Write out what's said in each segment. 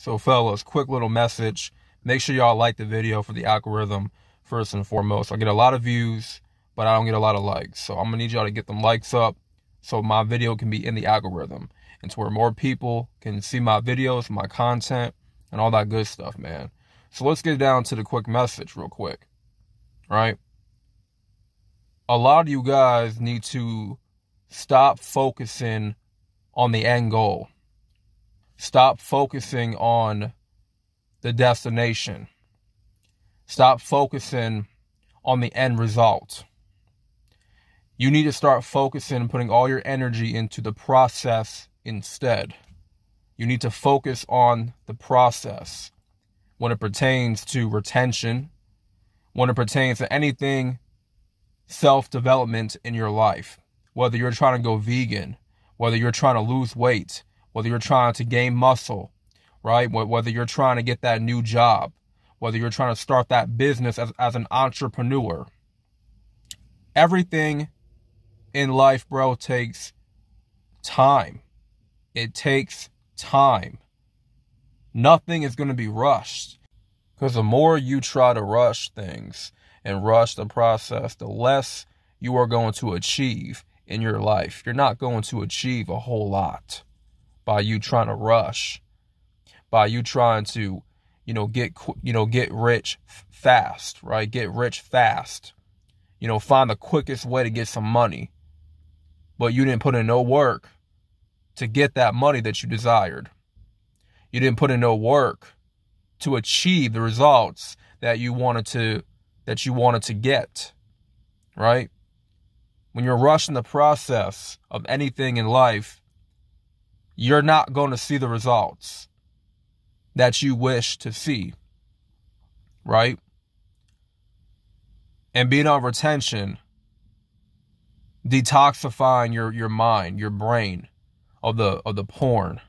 So fellas, quick little message. Make sure y'all like the video for the algorithm first and foremost. I get a lot of views, but I don't get a lot of likes. So I'm going to need y'all to get them likes up so my video can be in the algorithm and to where more people can see my videos, my content, and all that good stuff, man. So let's get down to the quick message real quick, right? A lot of you guys need to stop focusing on the end goal. Stop focusing on the destination. Stop focusing on the end result. You need to start focusing and putting all your energy into the process instead. You need to focus on the process when it pertains to retention, when it pertains to anything self-development in your life. Whether you're trying to go vegan, whether you're trying to lose weight, whether you're trying to gain muscle, right? Whether you're trying to get that new job, whether you're trying to start that business as an entrepreneur. Everything in life, bro, takes time. It takes time. Nothing is going to be rushed. Because the more you try to rush things and rush the process, the less you are going to achieve in your life. You're not going to achieve a whole lot by you trying to rush, by you trying to, get rich fast, right? Get rich fast. Find the quickest way to get some money. But you didn't put in no work to get that money that you desired. You didn't put in no work to achieve the results that you wanted to get, right? When you're rushing the process of anything in life, you're not going to see the results that you wish to see, right? And being on retention, detoxifying your mind, your brain of the porn,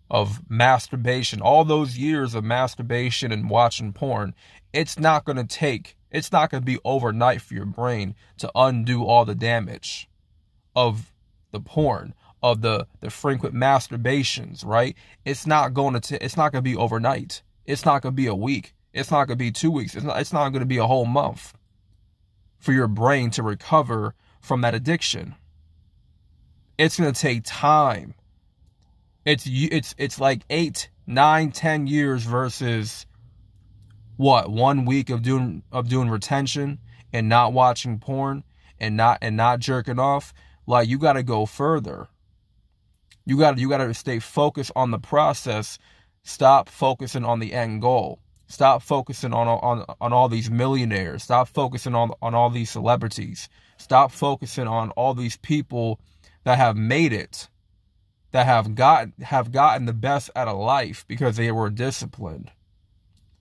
of masturbation, all those years of masturbation and watching porn, it's not going to be overnight for your brain to undo all the damage of the porn, of the frequent masturbations, right? It's not going to be overnight. It's not going to be a week. It's not going to be 2 weeks. It's not going to be a whole month for your brain to recover from that addiction. It's going to take time. It's like 8, 9, 10 years versus what, 1 week of doing retention and not watching porn and not jerking off. Like, you got to go further. You got to stay focused on the process. Stop focusing on the end goal. Stop focusing on all these millionaires. Stop focusing on all these celebrities. Stop focusing on all these people that have made it, that have gotten the best out of life because they were disciplined.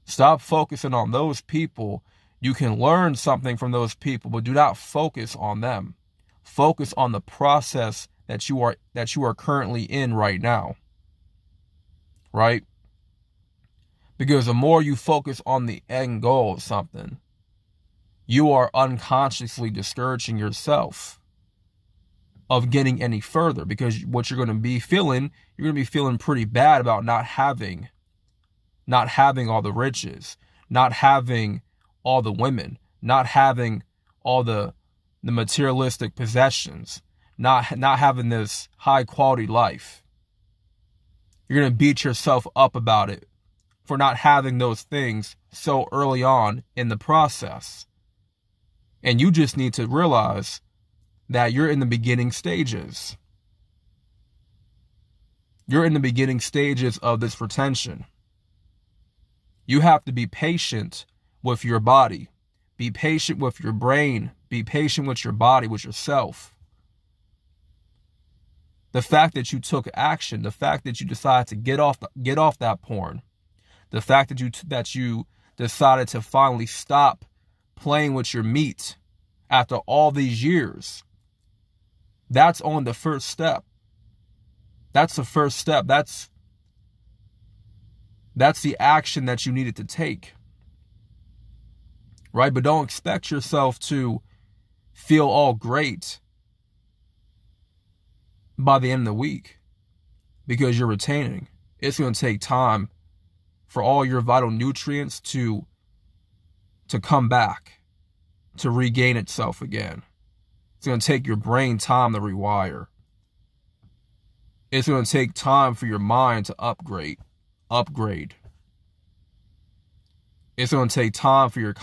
Stop focusing on those people. You can learn something from those people, but do not focus on them. Focus on the process that you are currently in right now. Right? Because the more you focus on the end goal of something, you are unconsciously discouraging yourself of getting any further, because what you're going to be feeling pretty bad about not having all the riches, not having all the women, not having all the materialistic possessions, not having this high quality life. You're going to beat yourself up about it for not having those things so early on in the process. And you just need to realize that you're in the beginning stages. You're in the beginning stages of this retention. You have to be patient with your body. Be patient with your brain. Be patient with your body, with yourself. The fact that you took action, the fact that you decided to get off that porn, the fact that you decided to finally stop playing with your meat after all these years, that's on the first step. That's the first step. That's the action that you needed to take. Right? But don't expect yourself to feel all great by the end of the week because you're retaining. It's going to take time for all your vital nutrients to come back, to regain itself again. It's going to take your brain time to rewire. It's going to take time for your mind to upgrade. It's going to take time for your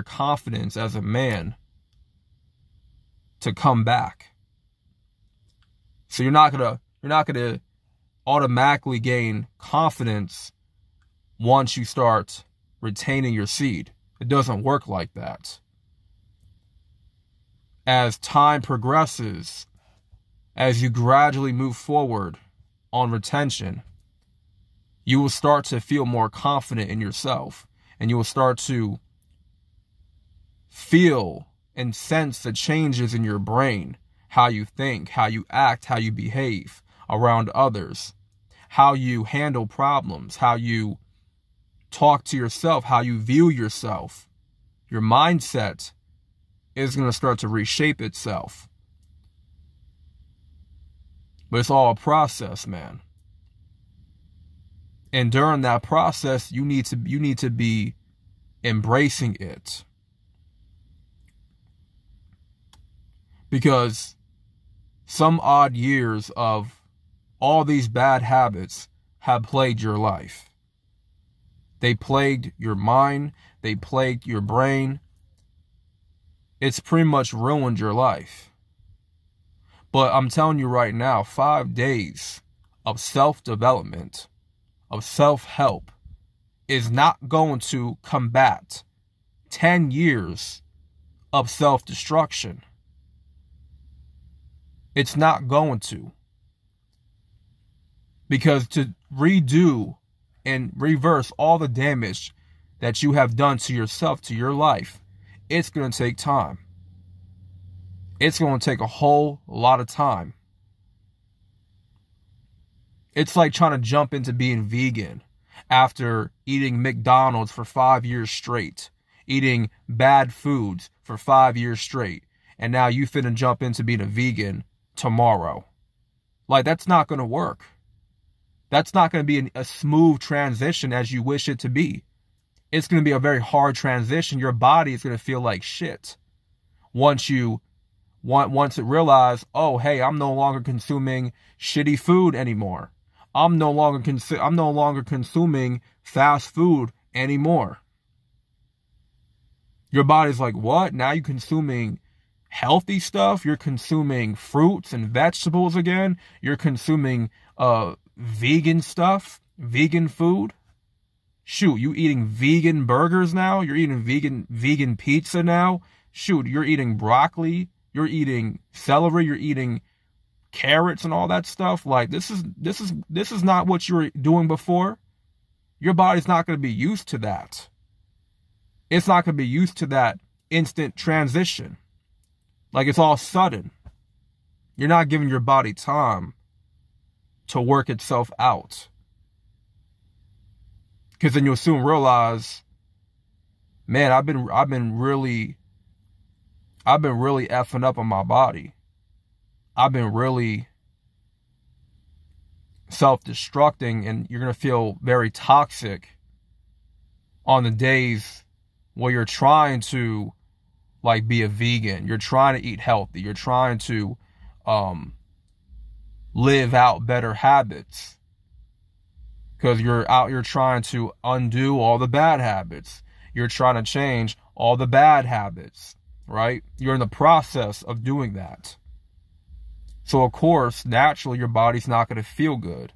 confidence as a man to come back. So you're not gonna automatically gain confidence once you start retaining your seed. It doesn't work like that. As time progresses, as you gradually move forward on retention, you will start to feel more confident in yourself, and you will start to feel and sense the changes in your brain, how you think, how you act, how you behave around others, how you handle problems, how you talk to yourself, how you view yourself. Your mindset is going to start to reshape itself. But it's all a process, man. And during that process, you need to be embracing it. Because some odd years of all these bad habits have plagued your life. They plagued your mind. They plagued your brain. It's pretty much ruined your life. But I'm telling you right now, 5 days of self-development, of self-help, is not going to combat 10 years of self-destruction. It's not going to. Because to redo and reverse all the damage that you have done to yourself, to your life, it's going to take time. It's going to take a whole lot of time. It's like trying to jump into being vegan after eating McDonald's for 5 years straight, eating bad foods for 5 years straight, and now you finna jump into being a vegan tomorrow. Like, that's not going to work. That's not going to be a smooth transition as you wish it to be. It's going to be a very hard transition. Your body is going to feel like shit once it realizes, oh, hey, I'm no longer consuming shitty food anymore. I'm no longer consuming fast food anymore. Your body's like, what? Now you're consuming healthy stuff? You're consuming fruits and vegetables again? You're consuming vegan stuff? Vegan food? Shoot, you eating vegan burgers now? You're eating vegan pizza now? Shoot, you're eating broccoli? You're eating celery? You're eating carrots and all that stuff? Like, this is not what you were doing before. Your body's not going to be used to that. It's not going to be used to that instant transition. Like, it's all sudden. You're not giving your body time to work itself out. Because then you'll soon realize, man, I've been really effing up on my body. I've been really self-destructing, and you're going to feel very toxic on the days where you're trying to, like, be a vegan. You're trying to eat healthy. You're trying to live out better habits. Because you're out here trying to undo all the bad habits. You're trying to change all the bad habits, right? You're in the process of doing that. So, of course, naturally, your body's not going to feel good.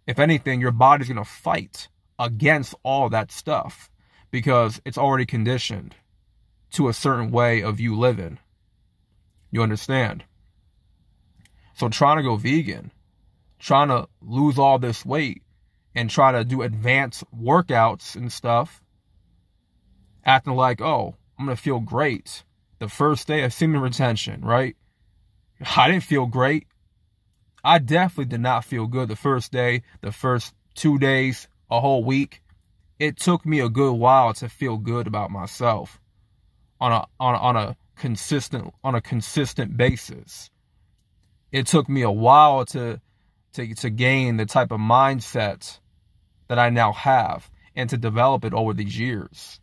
If anything, your body's going to fight against all that stuff because it's already conditioned to a certain way of you living. You understand? So trying to go vegan, trying to lose all this weight, and try to do advanced workouts and stuff, acting like, oh, I'm going to feel great the first day of semen retention, right? I didn't feel great. I definitely did not feel good the first day, the first 2 days, a whole week. It took me a good while to feel good about myself on a consistent basis. It took me a while to gain the type of mindset that I now have and to develop it over these years,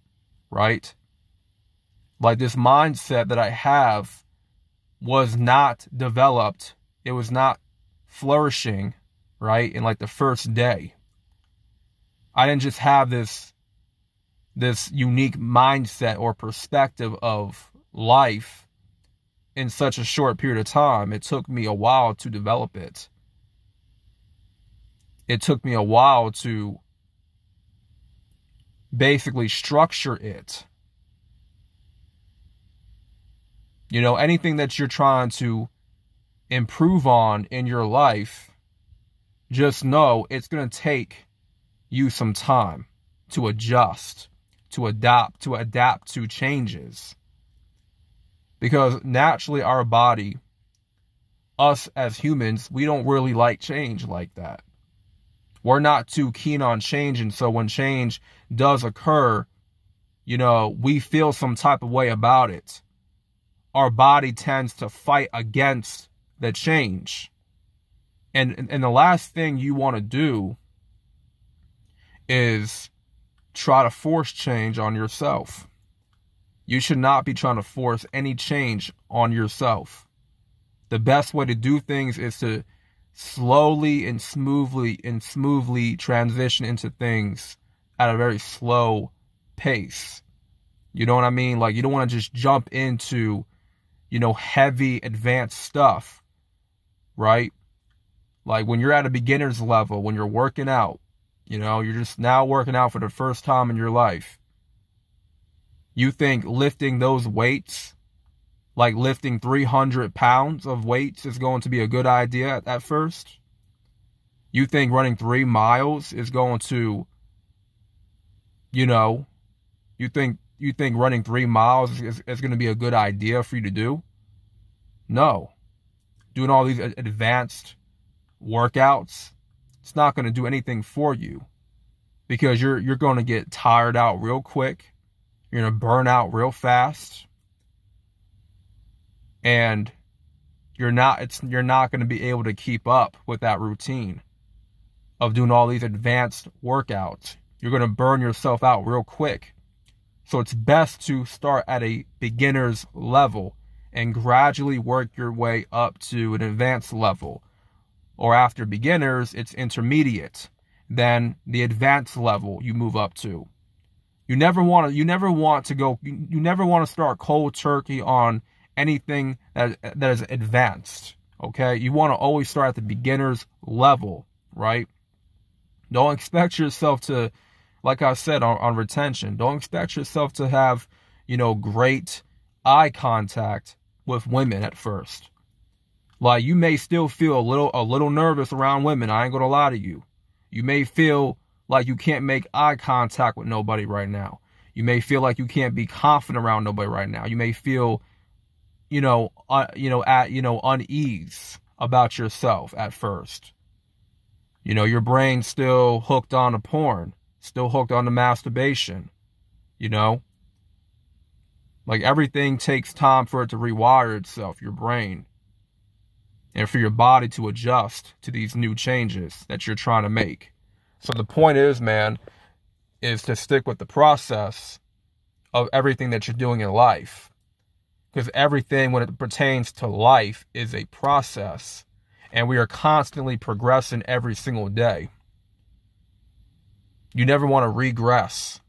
right? Like, this mindset that I have was not developed. It was not flourishing, right, in like the first day. I didn't just have this unique mindset or perspective of life in such a short period of time. It took me a while to develop it. It took me a while to basically structure it. You know, anything that you're trying to improve on in your life, just know it's going to take you some time to adjust, to adapt to changes. Because naturally our body, us as humans, we don't really like change like that. We're not too keen on change, and so when change does occur, you know, we feel some type of way about it. Our body tends to fight against the change. And the last thing you want to do is try to force change on yourself. You should not be trying to force any change on yourself. The best way to do things is to slowly and smoothly transition into things at a very slow pace. You know what I mean? Like, you don't want to just jump into, you know, heavy advanced stuff, right? Like, when you're at a beginner's level, when you're working out, you know, you're just now working out for the first time in your life. You think lifting those weights, like lifting 300 pounds of weights, is going to be a good idea at first? You think running 3 miles is going to, you know, you think running 3 miles is going to be a good idea for you to do? No. Doing all these advanced workouts, it's not going to do anything for you, because you're going to get tired out real quick. You're going to burn out real fast. And you're not going to be able to keep up with that routine of doing all these advanced workouts. You're going to burn yourself out real quick. So it's best to start at a beginner's level and gradually work your way up to an advanced level. Or after beginners, it's intermediate. Then the advanced level you move up to. You never want to start cold turkey on anything that is advanced. Okay? You want to always start at the beginner's level, right? Don't expect yourself to, like I said on retention, don't expect yourself to have, you know, great eye contact with women at first. Like, you may still feel a little nervous around women. I ain't gonna lie to you. You may feel like you can't make eye contact with nobody right now. You may feel like you can't be confident around nobody right now. You may feel, unease about yourself at first. You know, your brain's still hooked on to porn, still hooked on to masturbation, you know? Like, everything takes time for it to rewire itself, your brain, and for your body to adjust to these new changes that you're trying to make. So the point is, man, is to stick with the process of everything that you're doing in life. Because everything, when it pertains to life, is a process. And we are constantly progressing every single day. You never want to regress.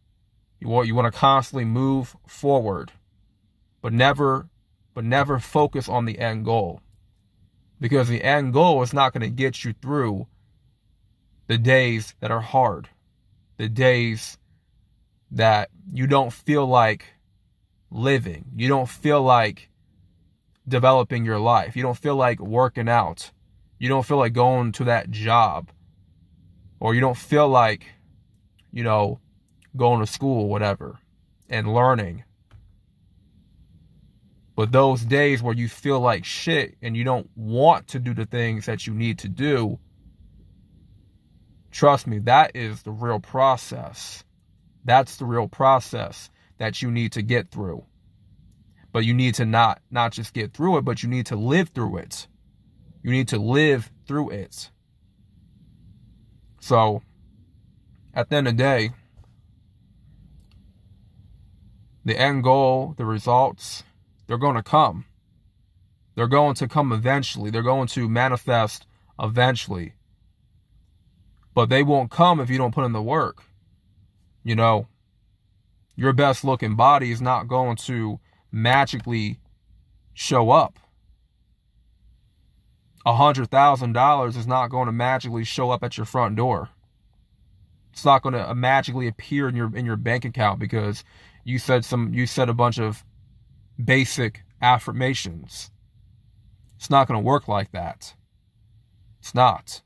You want to constantly move forward. But never focus on the end goal. Because the end goal is not going to get you through the days that are hard. The days that you don't feel like living. You don't feel like developing your life. You don't feel like working out. You don't feel like going to that job. Or you don't feel like, going to school, whatever, and learning. But those days where you feel like shit and you don't want to do the things that you need to do, trust me, that is the real process. That's the real process that you need to get through. But you need to not just get through it, but you need to live through it. You need to live through it. So, at the end of the day, the end goal, the results, they're going to come. They're going to come eventually. They're going to manifest eventually. But they won't come if you don't put in the work. You know, your best looking body is not going to magically show up. $100,000 is not going to magically show up at your front door. It's not going to magically appear in your bank account because you said a bunch of basic affirmations. It's not going to work like that. It's not.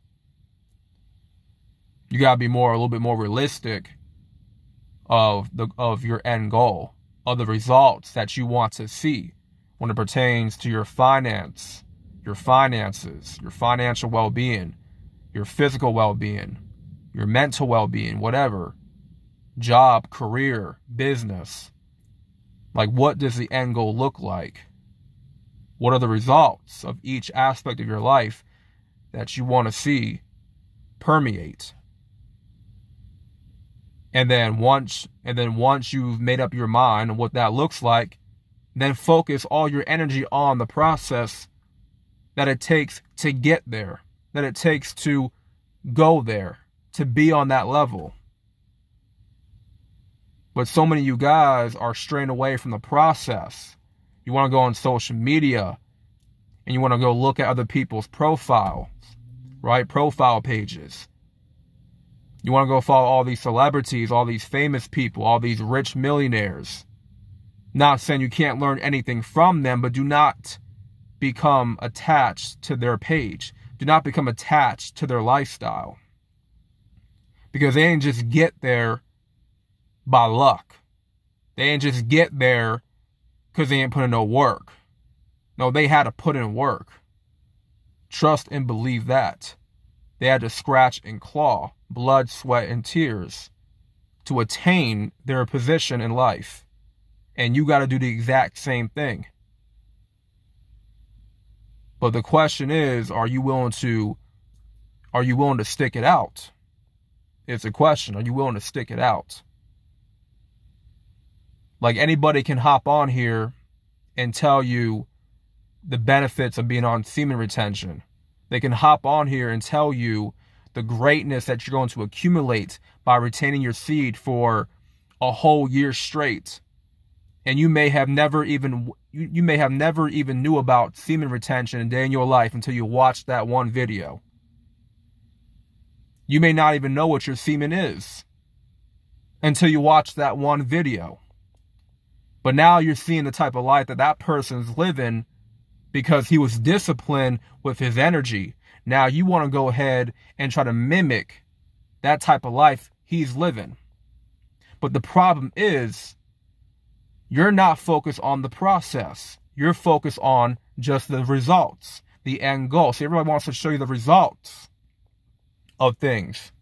You got to be a little bit more realistic of your end goal, of the results that you want to see when it pertains to your finances, your financial well-being, your physical well-being, your mental well-being, whatever, job, career, business. Like, what does the end goal look like? What are the results of each aspect of your life that you want to see permeate? And then once you've made up your mind on what that looks like, then focus all your energy on the process that it takes to get there, that it takes to go there, to be on that level. But so many of you guys are straying away from the process. You want to go on social media and you want to go look at other people's profiles, right? Profile pages. You want to go follow all these celebrities, all these famous people, all these rich millionaires. Not saying you can't learn anything from them, but do not become attached to their page. Do not become attached to their lifestyle. Because they ain't just get there by luck. They ain't just get there because they ain't put in no work. No, they had to put in work. Trust and believe that. They had to scratch and claw, blood, sweat, and tears to attain their position in life. And you got to do the exact same thing. But the question is, are you willing to stick it out? It's a question. Are you willing to stick it out? Like, anybody can hop on here and tell you the benefits of being on semen retention. They can hop on here and tell you the greatness that you're going to accumulate by retaining your seed for a whole year straight. And you may have never even knew about semen retention a day in your life until you watched that one video. You may not even know what your semen is until you watch that one video. But now you're seeing the type of life that person's living because he was disciplined with his energy. Now you want to go ahead and try to mimic that type of life he's living. But the problem is, you're not focused on the process. You're focused on just the results, the end goal. See, everybody wants to show you the results of things.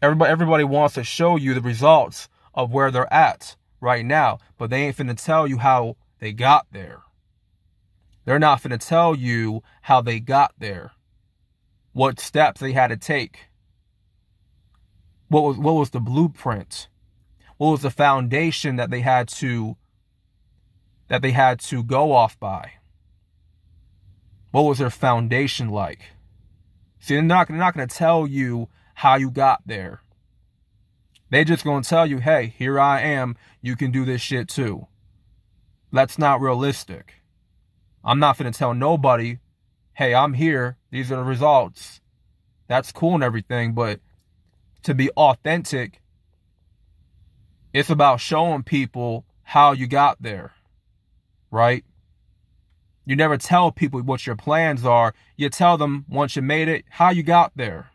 Everybody wants to show you the results of where they're at right now, but they ain't finna tell you how they got there. They're not finna tell you how they got there, what steps they had to take, what was the blueprint, what was the foundation that they had to go off by. What was their foundation like? See, they're not going to tell you how you got there. They just going to tell you, hey, here I am. You can do this shit too. That's not realistic. I'm not going to tell nobody, hey, I'm here. These are the results. That's cool and everything. But to be authentic, it's about showing people how you got there. Right? You never tell people what your plans are. You tell them once you made it, how you got there.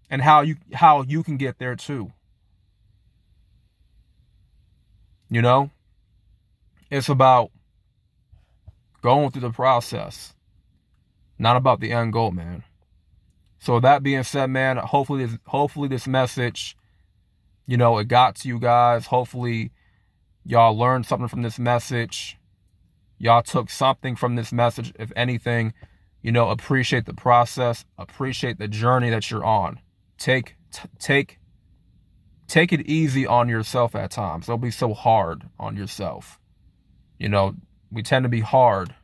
And how you can get there too. You know? It's about going through the process. Not about the end goal, man. So that being said, man, hopefully this message, you know, it got to you guys. Hopefully y'all learned something from this message. Y'all took something from this message. If anything, you know, appreciate the process. Appreciate the journey that you're on. Take take it easy on yourself at times. Don't be so hard on yourself. You know, we tend to be hard.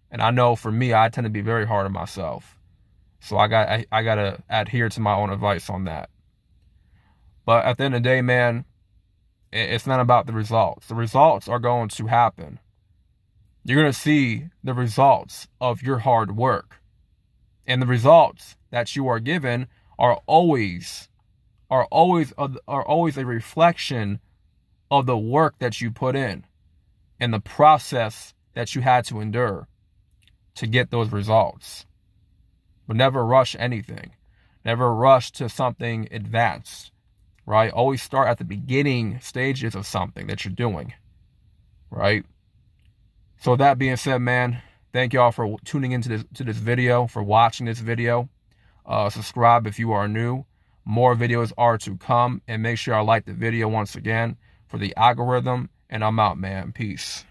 And I know for me, I tend to be very hard on myself. So I gotta adhere to my own advice on that. But at the end of the day, man, it's not about the results. The results are going to happen. You're going to see the results of your hard work. And the results that you are given are always a reflection of the work that you put in and the process that you had to endure to get those results. But never rush anything. Never rush to something advanced, right? Always start at the beginning stages of something that you're doing, right? So that being said, man, thank y'all for tuning into this video, for watching this video. Subscribe if you are new. More videos are to come, and make sure I like the video once again for the algorithm. And I'm out, man. Peace.